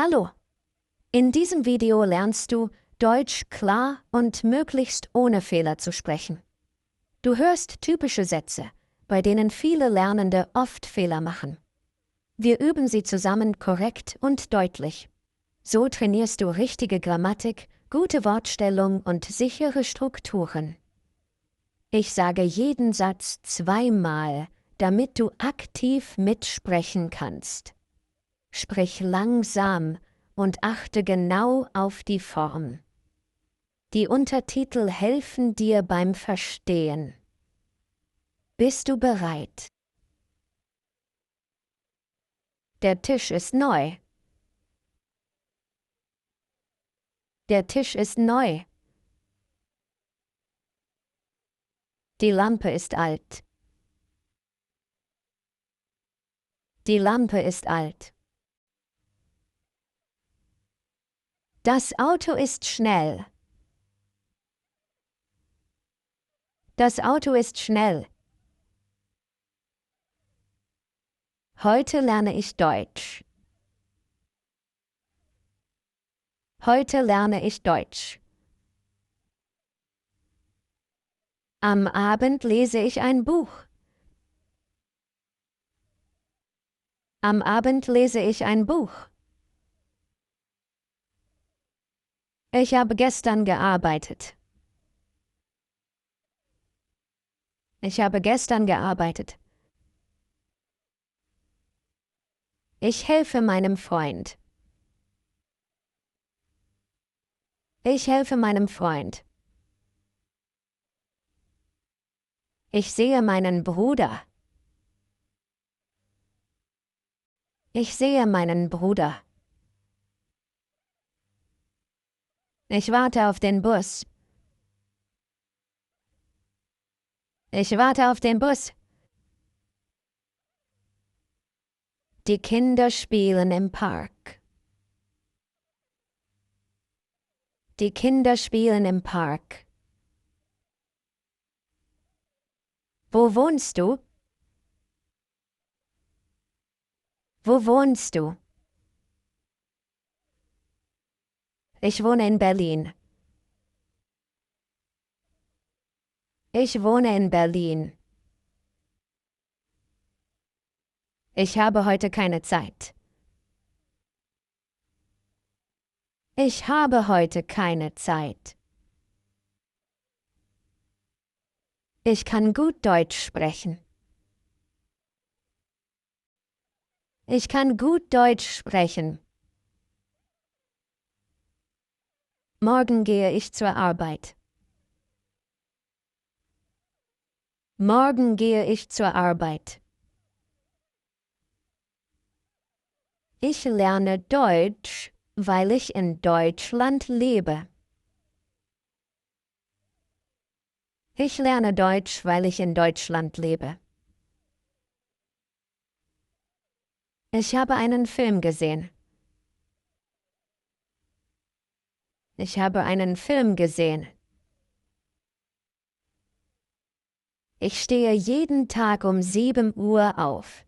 Hallo! In diesem Video lernst du, Deutsch klar und möglichst ohne Fehler zu sprechen. Du hörst typische Sätze, bei denen viele Lernende oft Fehler machen. Wir üben sie zusammen korrekt und deutlich. So trainierst du richtige Grammatik, gute Wortstellung und sichere Strukturen. Ich sage jeden Satz zweimal, damit du aktiv mitsprechen kannst. Sprich langsam und achte genau auf die Form. Die Untertitel helfen dir beim Verstehen. Bist du bereit? Der Tisch ist neu. Der Tisch ist neu. Die Lampe ist alt. Die Lampe ist alt. Das Auto ist schnell. Das Auto ist schnell. Heute lerne ich Deutsch. Heute lerne ich Deutsch. Am Abend lese ich ein Buch. Am Abend lese ich ein Buch. Ich habe gestern gearbeitet. Ich habe gestern gearbeitet. Ich helfe meinem Freund. Ich helfe meinem Freund. Ich sehe meinen Bruder. Ich sehe meinen Bruder. Ich warte auf den Bus. Ich warte auf den Bus. Die Kinder spielen im Park. Die Kinder spielen im Park. Wo wohnst du? Wo wohnst du? Ich wohne in Berlin. Ich wohne in Berlin. Ich habe heute keine Zeit. Ich habe heute keine Zeit. Ich kann gut Deutsch sprechen. Ich kann gut Deutsch sprechen. Morgen gehe ich zur Arbeit. Morgen gehe ich zur Arbeit. Ich lerne Deutsch, weil ich in Deutschland lebe. Ich lerne Deutsch, weil ich in Deutschland lebe. Ich habe einen Film gesehen. Ich habe einen Film gesehen. Ich stehe jeden Tag um 7 Uhr auf.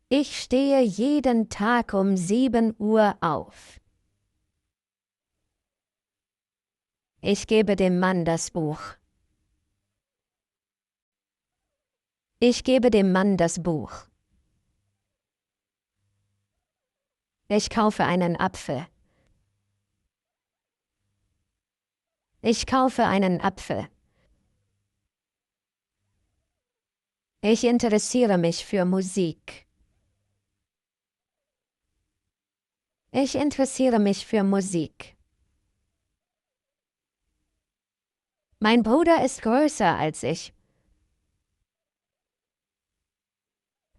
Ich stehe jeden Tag um 7 Uhr auf. Ich gebe dem Mann das Buch. Ich gebe dem Mann das Buch. Ich kaufe einen Apfel. Ich kaufe einen Apfel. Ich interessiere mich für Musik. Ich interessiere mich für Musik. Mein Bruder ist größer als ich.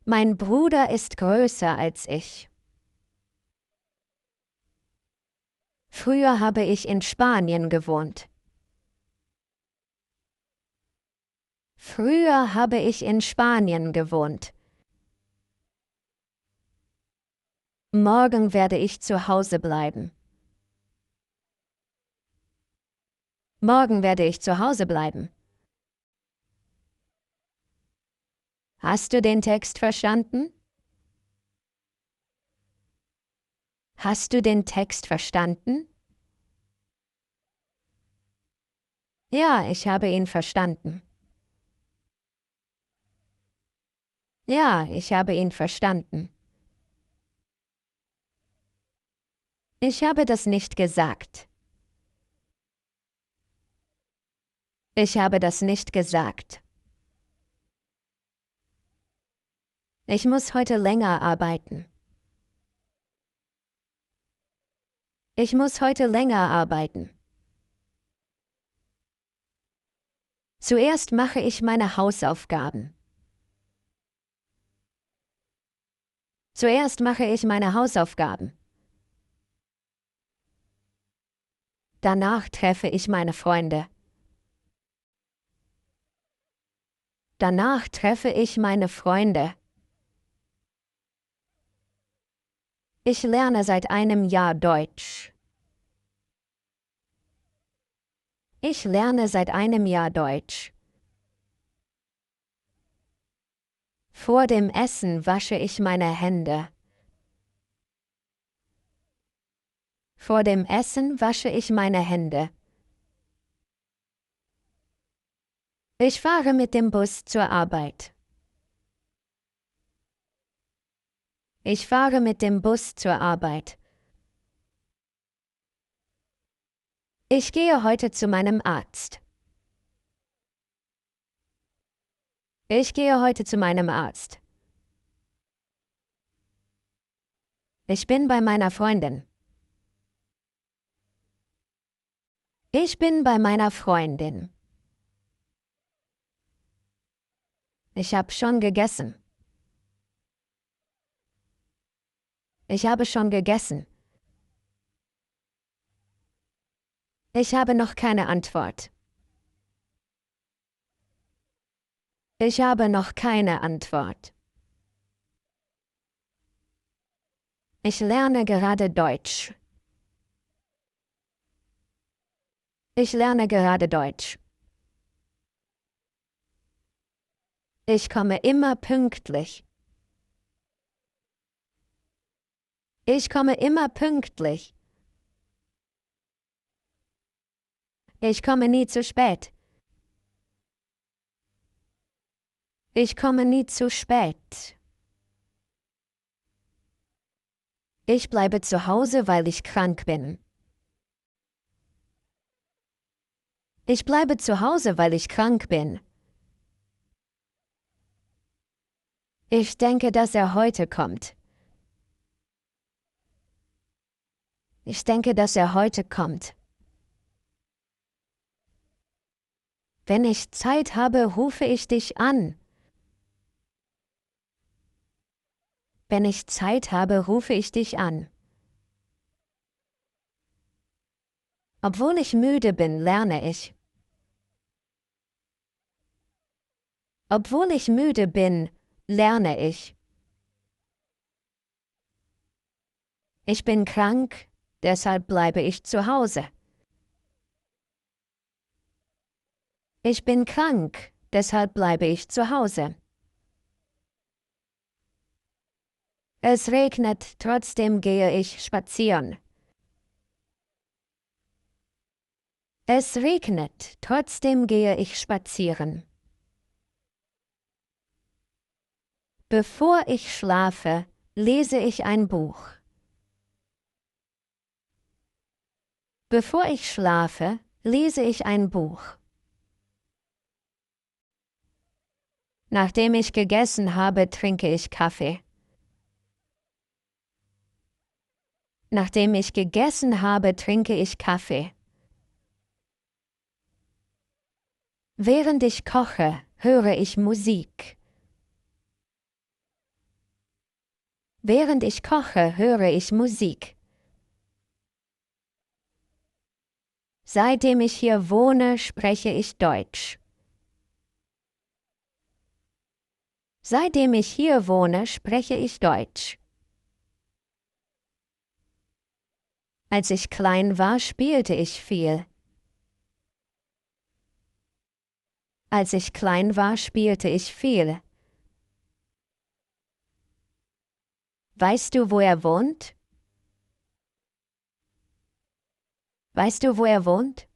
Mein Bruder ist größer als ich. Früher habe ich in Spanien gewohnt. Früher habe ich in Spanien gewohnt. Morgen werde ich zu Hause bleiben. Morgen werde ich zu Hause bleiben. Hast du den Text verstanden? Hast du den Text verstanden? Ja, ich habe ihn verstanden. Ja, ich habe ihn verstanden. Ich habe das nicht gesagt. Ich habe das nicht gesagt. Ich muss heute länger arbeiten. Ich muss heute länger arbeiten. Zuerst mache ich meine Hausaufgaben. Zuerst mache ich meine Hausaufgaben. Danach treffe ich meine Freunde. Danach treffe ich meine Freunde. Ich lerne seit einem Jahr Deutsch. Ich lerne seit einem Jahr Deutsch. Vor dem Essen wasche ich meine Hände. Vor dem Essen wasche ich meine Hände. Ich fahre mit dem Bus zur Arbeit. Ich fahre mit dem Bus zur Arbeit. Ich gehe heute zu meinem Arzt. Ich gehe heute zu meinem Arzt. Ich bin bei meiner Freundin. Ich bin bei meiner Freundin. Ich habe schon gegessen. Ich habe schon gegessen. Ich habe noch keine Antwort. Ich habe noch keine Antwort. Ich lerne gerade Deutsch. Ich lerne gerade Deutsch. Ich komme immer pünktlich. Ich komme immer pünktlich. Ich komme nie zu spät. Ich komme nie zu spät. Ich bleibe zu Hause, weil ich krank bin. Ich bleibe zu Hause, weil ich krank bin. Ich denke, dass er heute kommt. Ich denke, dass er heute kommt. Wenn ich Zeit habe, rufe ich dich an. Wenn ich Zeit habe, rufe ich dich an. Obwohl ich müde bin, lerne ich. Obwohl ich müde bin, lerne ich. Ich bin krank, deshalb bleibe ich zu Hause. Ich bin krank, deshalb bleibe ich zu Hause. Es regnet, trotzdem gehe ich spazieren. Es regnet, trotzdem gehe ich spazieren. Bevor ich schlafe, lese ich ein Buch. Bevor ich schlafe, lese ich ein Buch. Nachdem ich gegessen habe, trinke ich Kaffee. Nachdem ich gegessen habe, trinke ich Kaffee. Während ich koche, höre ich Musik. Während ich koche, höre ich Musik. Seitdem ich hier wohne, spreche ich Deutsch. Seitdem ich hier wohne, spreche ich Deutsch. Als ich klein war, spielte ich viel. Als ich klein war, spielte ich viel. Weißt du, wo er wohnt? Weißt du, wo er wohnt?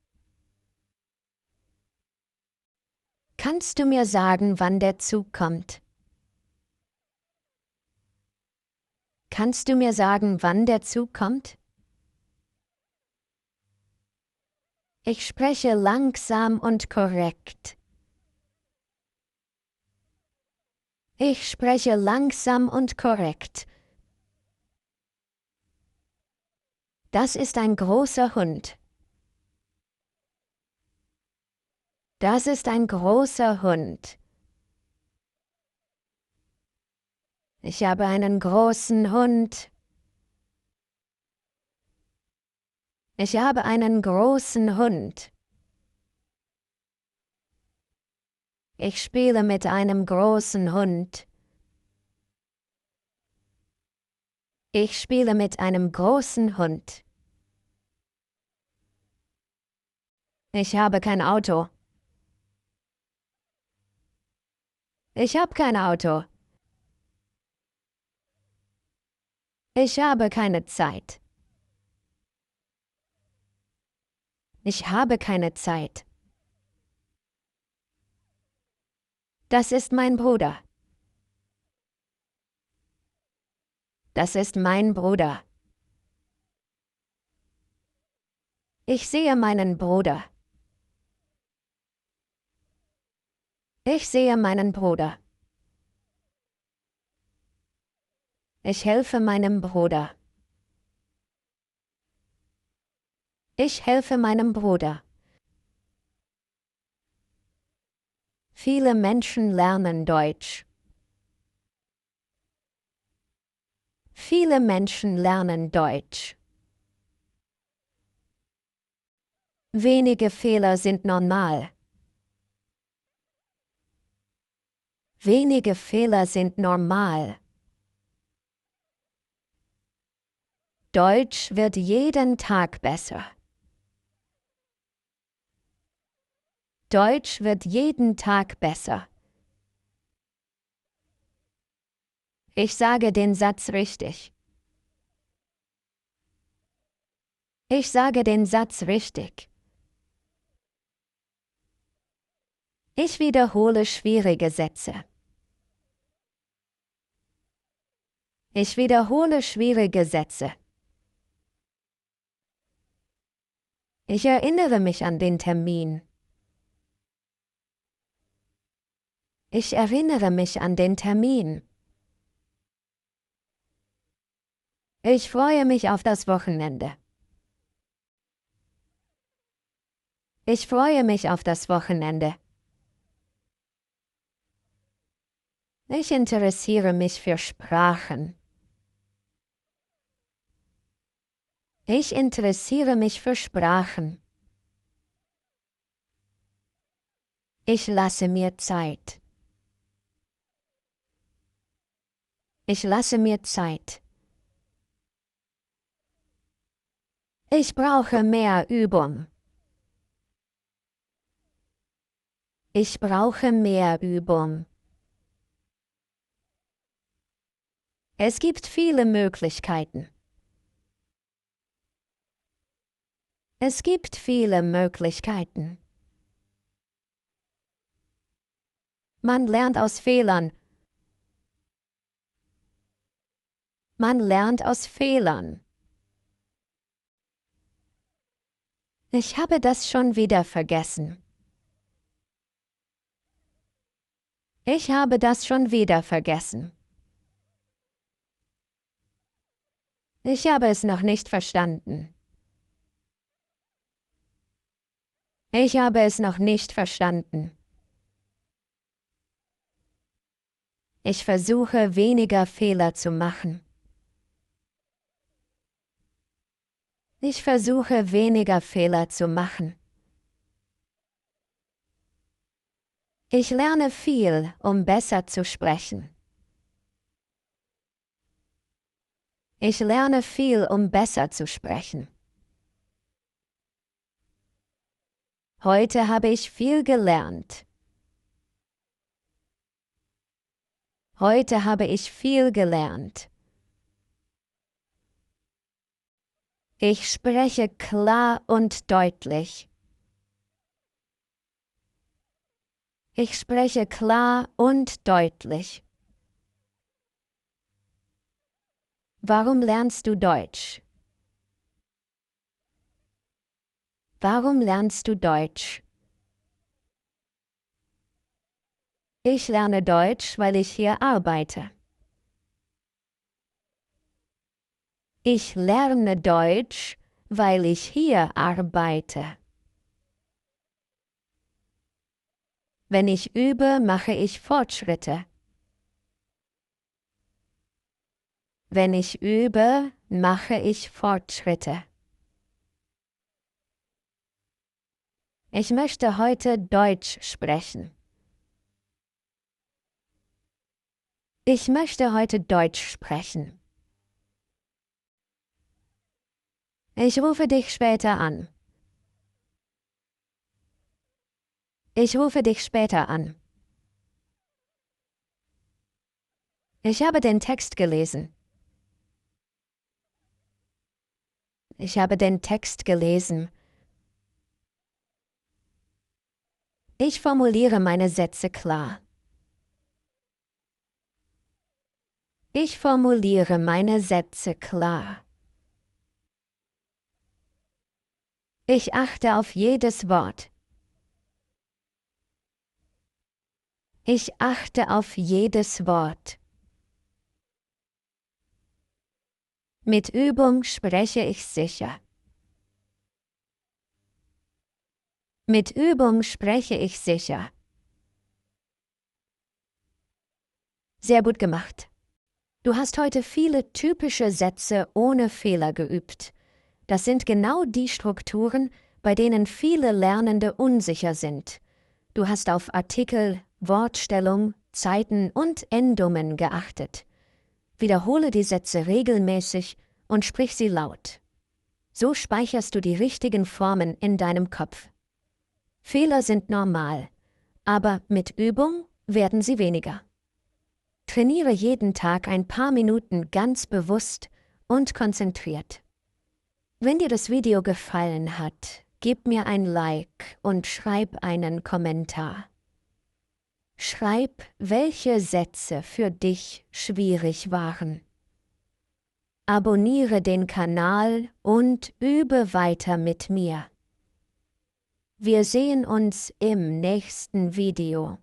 Kannst du mir sagen, wann der Zug kommt? Kannst du mir sagen, wann der Zug kommt? Ich spreche langsam und korrekt. Ich spreche langsam und korrekt. Das ist ein großer Hund. Das ist ein großer Hund. Ich habe einen großen Hund. Ich habe einen großen Hund. Ich spiele mit einem großen Hund. Ich spiele mit einem großen Hund. Ich habe kein Auto. Ich habe kein Auto. Ich habe keine Zeit. Ich habe keine Zeit. Das ist mein Bruder. Das ist mein Bruder. Ich sehe meinen Bruder. Ich sehe meinen Bruder. Ich helfe meinem Bruder. Ich helfe meinem Bruder. Viele Menschen lernen Deutsch. Viele Menschen lernen Deutsch. Wenige Fehler sind normal. Wenige Fehler sind normal. Deutsch wird jeden Tag besser. Deutsch wird jeden Tag besser. Ich sage den Satz richtig. Ich sage den Satz richtig. Ich wiederhole schwierige Sätze. Ich wiederhole schwierige Sätze. Ich erinnere mich an den Termin. Ich erinnere mich an den Termin. Ich freue mich auf das Wochenende. Ich freue mich auf das Wochenende. Ich interessiere mich für Sprachen. Ich interessiere mich für Sprachen. Ich lasse mir Zeit. Ich lasse mir Zeit. Ich brauche mehr Übung. Ich brauche mehr Übung. Es gibt viele Möglichkeiten. Es gibt viele Möglichkeiten. Man lernt aus Fehlern. Man lernt aus Fehlern. Ich habe das schon wieder vergessen. Ich habe das schon wieder vergessen. Ich habe es noch nicht verstanden. Ich habe es noch nicht verstanden. Ich versuche weniger Fehler zu machen. Ich versuche weniger Fehler zu machen. Ich lerne viel, um besser zu sprechen. Ich lerne viel, um besser zu sprechen. Heute habe ich viel gelernt. Heute habe ich viel gelernt. Ich spreche klar und deutlich. Ich spreche klar und deutlich. Warum lernst du Deutsch? Warum lernst du Deutsch? Ich lerne Deutsch, weil ich hier arbeite. Ich lerne Deutsch, weil ich hier arbeite. Wenn ich übe, mache ich Fortschritte. Wenn ich übe, mache ich Fortschritte. Ich möchte heute Deutsch sprechen. Ich möchte heute Deutsch sprechen. Ich rufe dich später an. Ich rufe dich später an. Ich habe den Text gelesen. Ich habe den Text gelesen. Ich formuliere meine Sätze klar. Ich formuliere meine Sätze klar. Ich achte auf jedes Wort. Ich achte auf jedes Wort. Mit Übung spreche ich sicher. Mit Übung spreche ich sicher. Sehr gut gemacht. Du hast heute viele typische Sätze ohne Fehler geübt. Das sind genau die Strukturen, bei denen viele Lernende unsicher sind. Du hast auf Artikel, Wortstellung, Zeiten und Endungen geachtet. Wiederhole die Sätze regelmäßig und sprich sie laut. So speicherst du die richtigen Formen in deinem Kopf. Fehler sind normal, aber mit Übung werden sie weniger. Trainiere jeden Tag ein paar Minuten ganz bewusst und konzentriert. Wenn dir das Video gefallen hat, gib mir ein Like und schreib einen Kommentar. Schreib, welche Sätze für dich schwierig waren. Abonniere den Kanal und übe weiter mit mir. Wir sehen uns im nächsten Video.